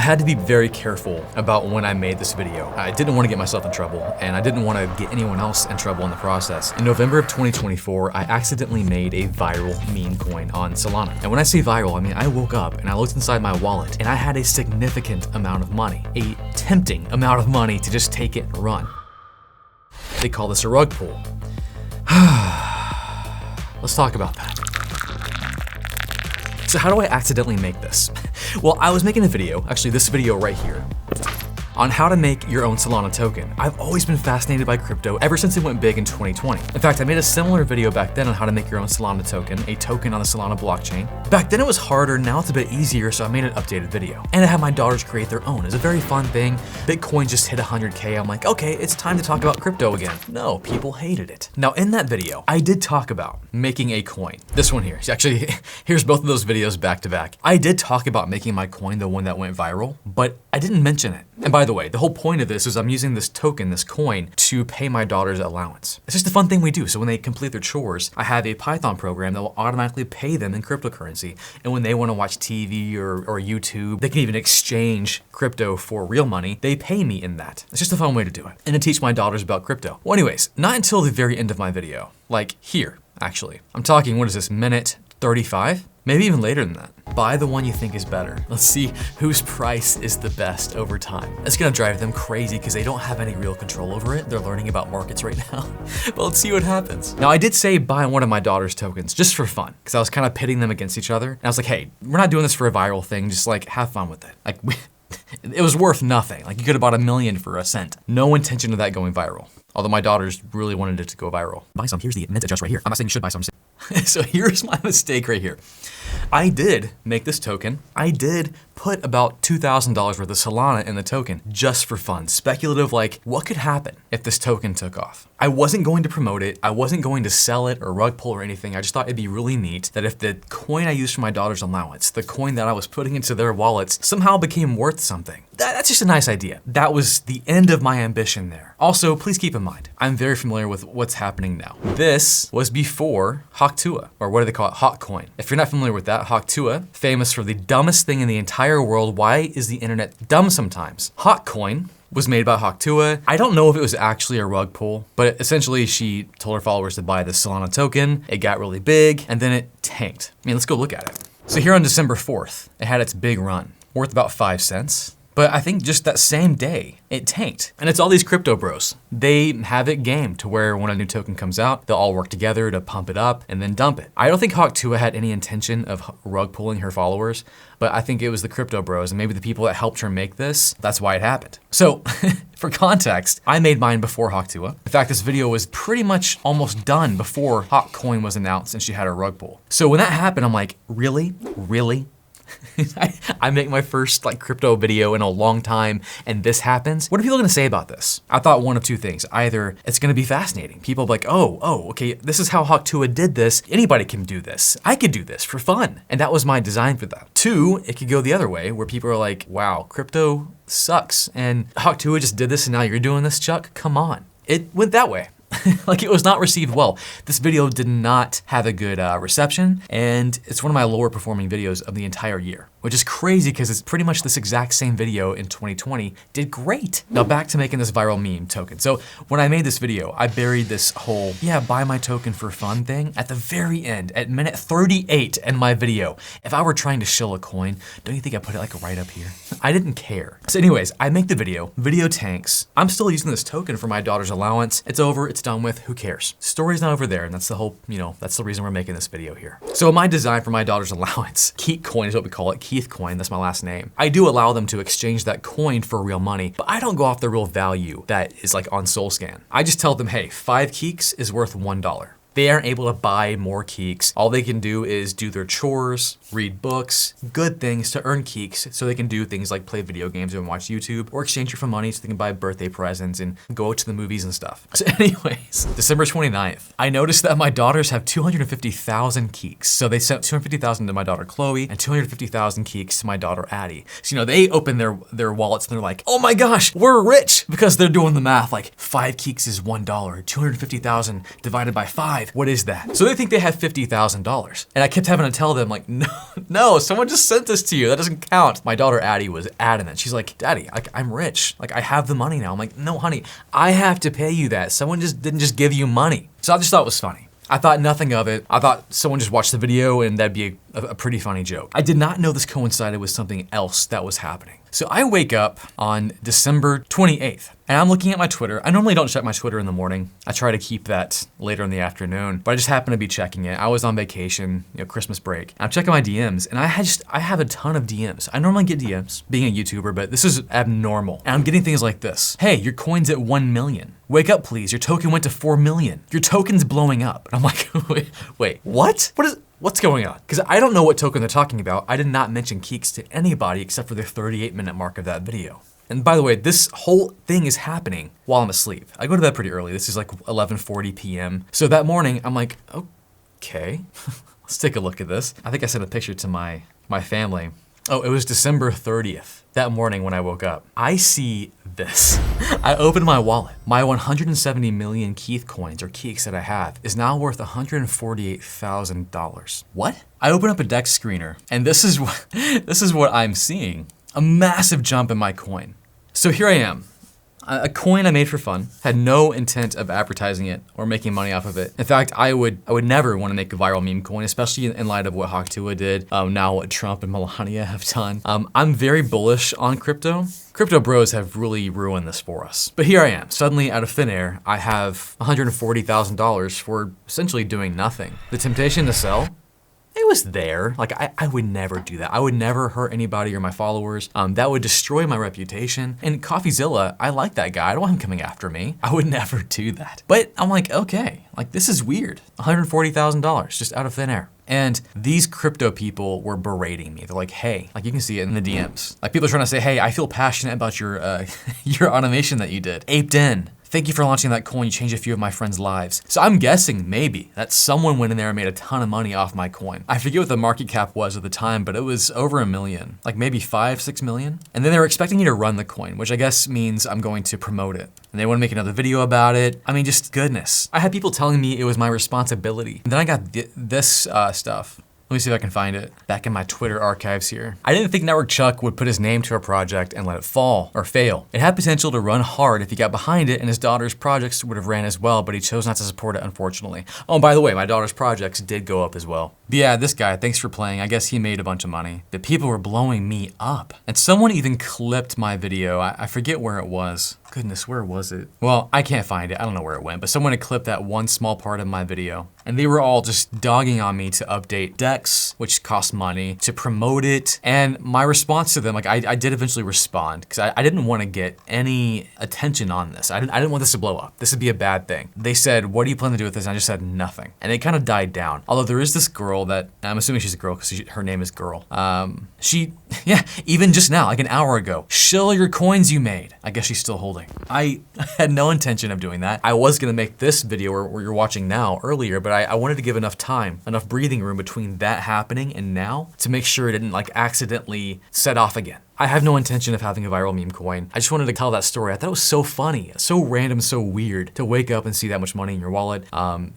I had to be very careful about when I made this video. I didn't want to get myself in trouble, and I didn't want to get anyone else in trouble in the process. In November of 2024, I accidentally made a viral meme coin on Solana. And when I say viral, I mean I woke up and I looked inside my wallet and I had a significant amount of money, a tempting amount of money to just take it and run. They call this a rug pull. Let's talk about that. So how do I accidentally make this? Well, I was making a video, actually this video right here, on how to make your own Solana token. I've always been fascinated by crypto ever since it went big in 2020. In fact, I made a similar video back then on how to make your own Solana token, a token on the Solana blockchain. Back then it was harder, now it's a bit easier, so I made an updated video. And I had my daughters create their own. It's a very fun thing. Bitcoin just hit 100K. I'm like, okay, it's time to talk about crypto again. No, people hated it. Now in that video, I did talk about making a coin. This one here. Actually, here's both of those videos back to back. I did talk about making my coin, the one that went viral, but I didn't mention it. And by the way, the whole point of this is I'm using this token, this coin, to pay my daughter's allowance. It's just a fun thing we do. So when they complete their chores, I have a Python program that will automatically pay them in cryptocurrency. And when they want to watch TV or YouTube, they can even exchange crypto for real money. They pay me in that. It's just a fun way to do it. And to teach my daughters about crypto. Well, anyways, not until the very end of my video, like here, actually. I'm talking, what is this, minute 35? Maybe even later than that. Buy the one you think is better. Let's see whose price is the best over time. It's gonna drive them crazy because they don't have any real control over it. They're learning about markets right now. But let's see what happens. Now I did say buy one of my daughter's tokens just for fun because I was kind of pitting them against each other. And I was like, hey, we're not doing this for a viral thing. Just like have fun with it. Like it was worth nothing. Like you could have bought $1 million for a cent. No intention of that going viral. Although my daughters really wanted it to go viral. Buy some, here's the mint adjust right here. I'm not saying you should buy some. So here's my mistake right here. I did make this token. I did put about $2,000 worth of Solana in the token just for fun. Speculative, like what could happen if this token took off? I wasn't going to promote it. I wasn't going to sell it or rug pull or anything. I just thought it'd be really neat that if the coin I used for my daughter's allowance, the coin that I was putting into their wallets somehow became worth something. That's just a nice idea. That was the end of my ambition there. Also, please keep in mind, I'm very familiar with what's happening now. This was before Hawktua, or what do they call it? Hawkcoin. If you're not familiar with that, Hawktua, famous for the dumbest thing in the entire world. Why is the internet dumb sometimes? Hawkcoin was made by Hawktua. I don't know if it was actually a rug pull, but essentially she told her followers to buy the Solana token. It got really big and then it tanked. I mean, let's go look at it. So here on December 4th, it had its big run, worth about 5 cents. But I think just that same day, it tanked. And it's all these crypto bros. They have it gamed to where when a new token comes out, they'll all work together to pump it up and then dump it. I don't think Hawktua had any intention of rug pulling her followers, but I think it was the crypto bros and maybe the people that helped her make this. That's why it happened. So for context, I made mine before Hawktua. In fact, this video was pretty much almost done before Hawkcoin was announced and she had her rug pull. So when that happened, I'm like, really? Really? I make my first like crypto video in a long time and this happens. What are people gonna say about this? I thought one of two things. Either it's gonna be fascinating. People be like, oh, okay, this is how Hawktua did this. Anybody can do this. I could do this for fun. And that was my design for that. Two, it could go the other way where people are like, wow, crypto sucks. And Hawktua just did this and now you're doing this, Chuck? Come on. It went that way. Like it was not received well. This video did not have a good reception and it's one of my lower performing videos of the entire year, which is crazy because it's pretty much this exact same video in 2020 did great. Now back to making this viral meme token. So when I made this video, I buried this whole, buy my token for fun thing at the very end, at minute 38 in my video. If I were trying to shill a coin, don't you think I put it like right up here? I didn't care. So anyways, I make the video tanks. I'm still using this token for my daughter's allowance. It's over, it's done with, who cares? Story's not over there, and that's the whole, that's the reason we're making this video here. So my design for my daughter's allowance, Keith Coin is what we call it, Keith Coin, that's my last name. I do allow them to exchange that coin for real money, but I don't go off the real value that is like on SoulScan. I just tell them, hey, 5 Keeks is worth $1. They aren't able to buy more Keeks. All they can do is do their chores, read books, good things to earn Keeks so they can do things like play video games and watch YouTube or exchange it for money so they can buy birthday presents and go to the movies and stuff. So anyways, December 29th, I noticed that my daughters have 250,000 Keeks. So they sent 250,000 to my daughter Chloe and 250,000 Keeks to my daughter Addie. So they open their wallets and they're like, oh my gosh, we're rich, because they're doing the math like 5 Keeks is $1, 250,000 divided by 5 5. What is that? So they think they have $50,000. And I kept having to tell them like, no, someone just sent this to you. That doesn't count. My daughter Addie was adamant. She's like, Daddy, I'm rich. Like I have the money now. I'm like, no, honey, I have to pay you that. Someone just didn't just give you money. So I just thought it was funny. I thought nothing of it. I thought someone just watched the video and that'd be a pretty funny joke. I did not know this coincided with something else that was happening. So I wake up on December 28th and I'm looking at my Twitter. I normally don't check my Twitter in the morning. I try to keep that later in the afternoon, but I just happened to be checking it. I was on vacation, Christmas break. I'm checking my DMs and I have a ton of DMs. I normally get DMs being a YouTuber, but this is abnormal. And I'm getting things like this. Hey, your coin's at 1 million. Wake up, please. Your token went to 4 million. Your token's blowing up. And I'm like, wait, what? What's going on? Because I don't know what token they're talking about. I did not mention Keeks to anybody except for the 38-minute mark of that video. And by the way, this whole thing is happening while I'm asleep. I go to bed pretty early. This is like 11:40 p.m. So that morning, I'm like, okay, let's take a look at this. I think I sent a picture to my family. Oh, it was December 30th. That morning when I woke up, I see this. I opened my wallet. My 170 million Keith coins or Keeks that I have is now worth $148,000. What? I open up a deck screener and this is what I'm seeing. A massive jump in my coin. So here I am. A coin I made for fun, had no intent of advertising it or making money off of it. In fact, I would never want to make a viral meme coin, especially in light of what Hawktua did, now what Trump and Melania have done. I'm very bullish on crypto. Crypto bros have really ruined this for us. But here I am, suddenly out of thin air, I have $140,000 for essentially doing nothing. The temptation to sell? It was there. Like I would never do that. I would never hurt anybody or my followers. That would destroy my reputation. And CoffeeZilla, I like that guy. I don't want him coming after me. I would never do that. But I'm like, okay, like this is weird. $140,000 just out of thin air. And these crypto people were berating me. They're like, hey, like you can see it in the DMs. Like people are trying to say, hey, I feel passionate about your your automation that you did. Aped in. Thank you for launching that coin. You changed a few of my friends' lives. So I'm guessing maybe that someone went in there and made a ton of money off my coin. I forget what the market cap was at the time, but it was over 1 million, like maybe 5-6 million. And then they were expecting me to run the coin, which I guess means I'm going to promote it. And they want to make another video about it. I mean, just goodness. I had people telling me it was my responsibility. And then I got this stuff. Let me see if I can find it back in my Twitter archives here. I didn't think NetworkChuck would put his name to a project and let it fall or fail. It had potential to run hard if he got behind it, and his daughter's projects would have ran as well, but he chose not to support it, unfortunately. Oh, and by the way, my daughter's projects did go up as well. But yeah, this guy, thanks for playing. I guess he made a bunch of money. The people were blowing me up. And someone even clipped my video. I forget where it was. Goodness, where was it? Well, I can't find it. I don't know where it went, but someone had clipped that one small part of my video. And they were all just dogging on me to update decks, which cost money, to promote it. And my response to them, like I did eventually respond because I didn't want to get any attention on this. I didn't want this to blow up. This would be a bad thing. They said, what do you plan to do with this? And I just said nothing. And it kind of died down. Although there is this girl that, I'm assuming she's a girl because her name is Girl. Yeah, even just now, like an hour ago, show your coins you made. I guess she's still holding. I had no intention of doing that. I was gonna make this video where you're watching now earlier, but I wanted to give enough time, enough breathing room between that happening and now to make sure it didn't like accidentally set off again. I have no intention of having a viral meme coin. I just wanted to tell that story. I thought it was so funny, so random, so weird to wake up and see that much money in your wallet.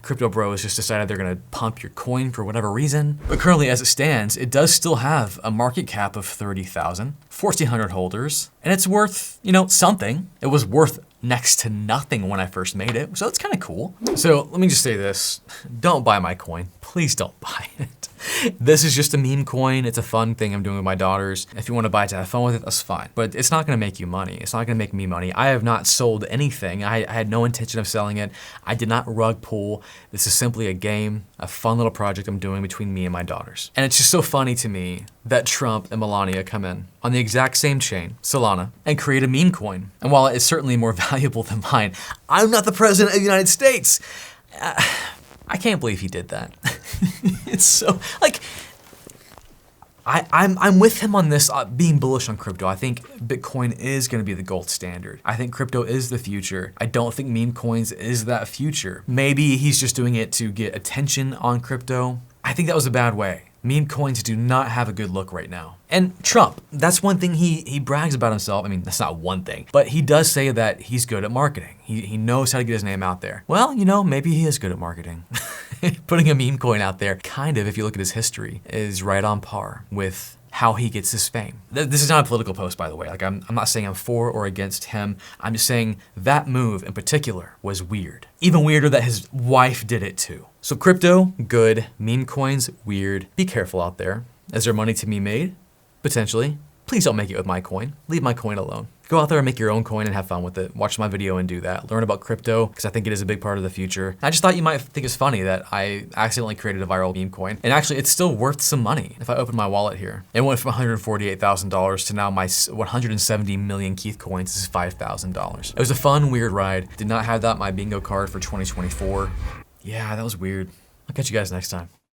Crypto bros just decided they're gonna pump your coin for whatever reason. But currently as it stands, it does still have a market cap of 30,000, 1,400 holders, and it's worth, something. It was worth next to nothing when I first made it, so it's kind of cool. So let me just say this, don't buy my coin. Please don't buy it. This is just a meme coin. It's a fun thing I'm doing with my daughters. If you want to buy it to have fun with it, that's fine. But it's not gonna make you money. It's not gonna make me money. I have not sold anything. I had no intention of selling it. I did not rug pull. This is simply a game, a fun little project I'm doing between me and my daughters. And it's just so funny to me that Trump and Melania come in on the exact same chain, Solana, and create a meme coin. And while it's certainly more valuable than mine, I'm not the president of the United States. I can't believe he did that. It's so, like, I'm with him on this, being bullish on crypto. I think Bitcoin is gonna be the gold standard. I think crypto is the future. I don't think meme coins is that future. Maybe he's just doing it to get attention on crypto. I think that was a bad way. Meme coins do not have a good look right now. And Trump, that's one thing he brags about himself. I mean, that's not one thing, but he does say that he's good at marketing. He knows how to get his name out there. Well, you know, maybe he is good at marketing. Putting a meme coin out there, kind of, if you look at his history, is right on par with how he gets his fame. This is not a political post, by the way. Like, I'm not saying I'm for or against him. I'm just saying that move in particular was weird. Even weirder that his wife did it too. So crypto, good. Meme coins, weird. Be careful out there. Is there money to be made? Potentially. Please don't make it with my coin. Leave my coin alone. Go out there and make your own coin and have fun with it. Watch my video and do that. Learn about crypto, because I think it is a big part of the future. I just thought you might think it's funny that I accidentally created a viral meme coin. And actually, it's still worth some money. If I open my wallet here, it went from $148,000 to now my 170 million Keith coins is $5,000. It was a fun, weird ride. Did not have that on my bingo card for 2024. Yeah, that was weird. I'll catch you guys next time.